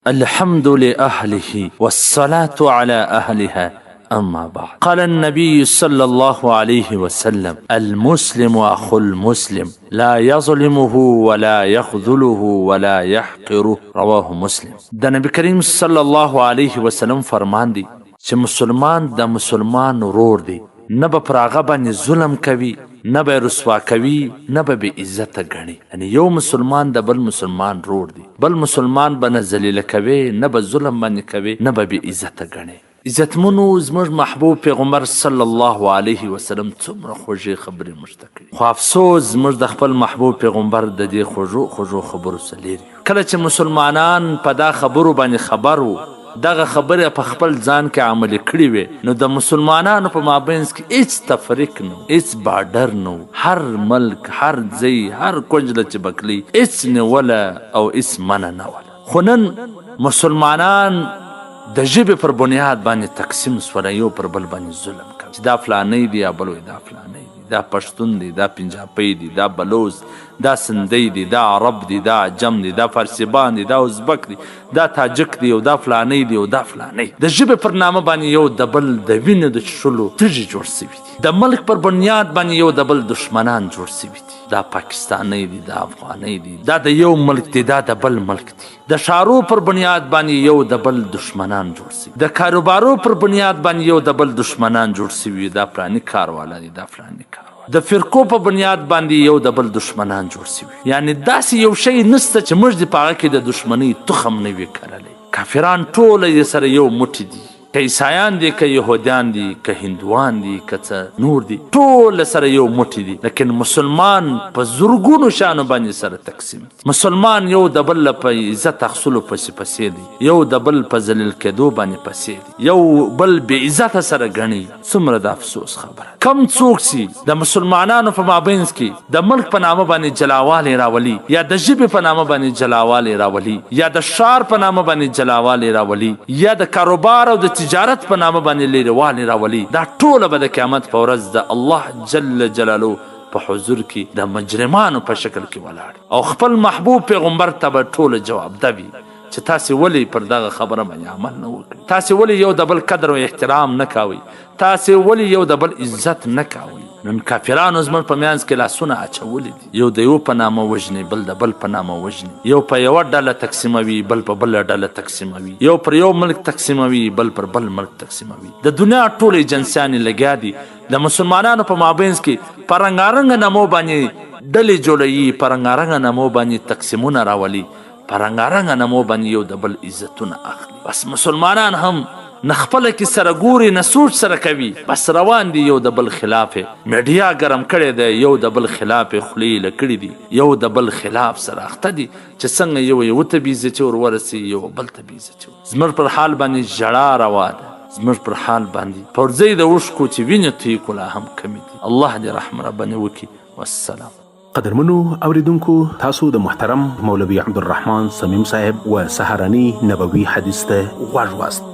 الحمد لأهله والصلاة على أهلها أما بعد. قال النبي صلى الله عليه وسلم: المسلم أخو المسلم لا يظلمه ولا يخذله ولا يحقره. رواه مسلم. د نبی کریم صلی الله علیه وسلم فرمان دی چې مسلمان د مسلمان ورور دی، نه به پر هغه باندې ظلم کوي، نه به رسوا کوي، نه به بې عزته ګڼي. یعنی یو مسلمان د بل مسلمان ورور دی، بل مسلمان به نه ذلیله کوي، نه به ظلم باندې کوي، نه به بې عزته ګڼي. عزتمنو زموږ محبوب پیغمبر صلی الله علیه وسلم څومره خوږې خبرې موږ ته کوي، خو افسوس زموږ د خپل محبوب پیغمبر د دې خوږو خبرو څخه لرې. کله چې مسلمانان په دا خبرو باندې خبر وو، دغه خبره په خپل ځان کې عملي کړې وي، نو د مسلمانانو په مابینځ کې هیڅ تفریق نه، هیڅ بارډر نه، هر ملک، هر ځای، هر کونج چې بکلی هیڅ نیوله او هیڅ منع نه وله. خو نن مسلمانان د ژبې پر بنیاد باندې تقسیم سوله، یو پر بل باندې ظلم کوي چې دا فلانی دی، یا بل وایي دا فلانی دی، دا پښتون دی، دا پنجابی دی، دا بلوز، دا سندی دی، دا عرب دی، دا عجم دی، دا فارسیبان دی، دا ازبک دی، دا تاجک دی، او دا فلانی دی، او دا فلانی. د ژبې پر نامه باندې یو د بل د وینې د څښلو تږي جوړ سوي دي. د ملک پر بنیاد باندې یو د بل دشمنان جوړ سوي دي. دا پاکستانی دی، دا افغانی دی، دا د یو ملک دی، دا د بل ملک دی. د شارو پر بنیاد باندې یو د بل دشمنان جوړ سوي، د کاروبارو پر بنیاد باندې یو د بل دشمنان جوړ سوي، دا فلانی کاروالا دی، دا فلانی کاروالا. د فرقو په بنیاد باندې یو د بل دشمنان جوړ سوي. یعنی داسې یو شی نسته چې موږ د په هغه کې د دشمنۍ تخم نه وي کرلی. کافران ټوله یې سره یو موټی دي، که عیسایان دي، که یهودیان دي، که هندوان دي، که څه نور دي، ټول سره یو موټی دي. لیکن مسلمان په زرګونو شانو باندې سره تقسیم. مسلمان یو د بل په عزت اخیستلو پسې دی، یو د بل په ذلیل کېدو باندې پسې دی، یو بل بې عزته سره ګڼي. څومره د افسوس خبره. کم څوک سي د مسلمانانو په مابینځ کې د ملک په نامه باندې جلاوالی راولي، یا د ژبې په نامه باندې جلاوالی راولي، یا د شار په نامه باندې جلاوالی راولي، یا د کاروبار او د تجارت په نامه باندې لیروالی راولي. دا ټوله به د قیامت په ورځ د الله جل جلاله په حضور کې د مجرمانو په شکل کې ولاړ، او خپل محبوب پیغمبر ته به ټوله جوابده وي چې تاسې ولې پر دغه خبره باندې عمل نه وکړئ، تاسې ولې یو د بل قدر او احترام نه کوئ، تاسې ولې یو د بل عزت نه کوئ. نن کافرانو زموږ په منځ کې لاسونه اچولي دي، یو د یو په نامه وژني، بل د بل په نامه وژني، یو په یوه ډله تقسیموي، بل په بله ډله تقسیموي، یو پر یو ملک تقسیموي، بل پر بل ملک تقسیموي. د دنیا ټول ایجنسیانې لګیا دي د مسلمانانو په مابینځ کې په رنګارنګه نامو باندې ډلې جوړوي، په رنګارنګه نامو باندې تقسیمونه راولي، په رنګارنګه نامو باندې یو د بل عزتونه اخلي. بس مسلمانان هم نه خپله کې سره ګوري، نه سوچ سره کوي، بس روان دي یو د بل خلاف. میډیا ګرم کړی دی، یو د بل خلاف خولې ایله کړي دي، یو د بل خلاف سره اخته دي چې څنګه یو ته بېعزتي ور ورسي، یو بل ته بېعزتي. زموږ پر حال باندې ژړا روا ده، زموږ پر حال باندې پر ځای د اوښکو چې وینې تویې کړو لا هم کمې دي. الله دې رحم ربانې وکړي. والسلام. قدرمنو اوریدونکو، تاسو د محترم مولوي عبدالرحمن صمیم صاحب و سهارني نبوي حدیث ته غوږ واست.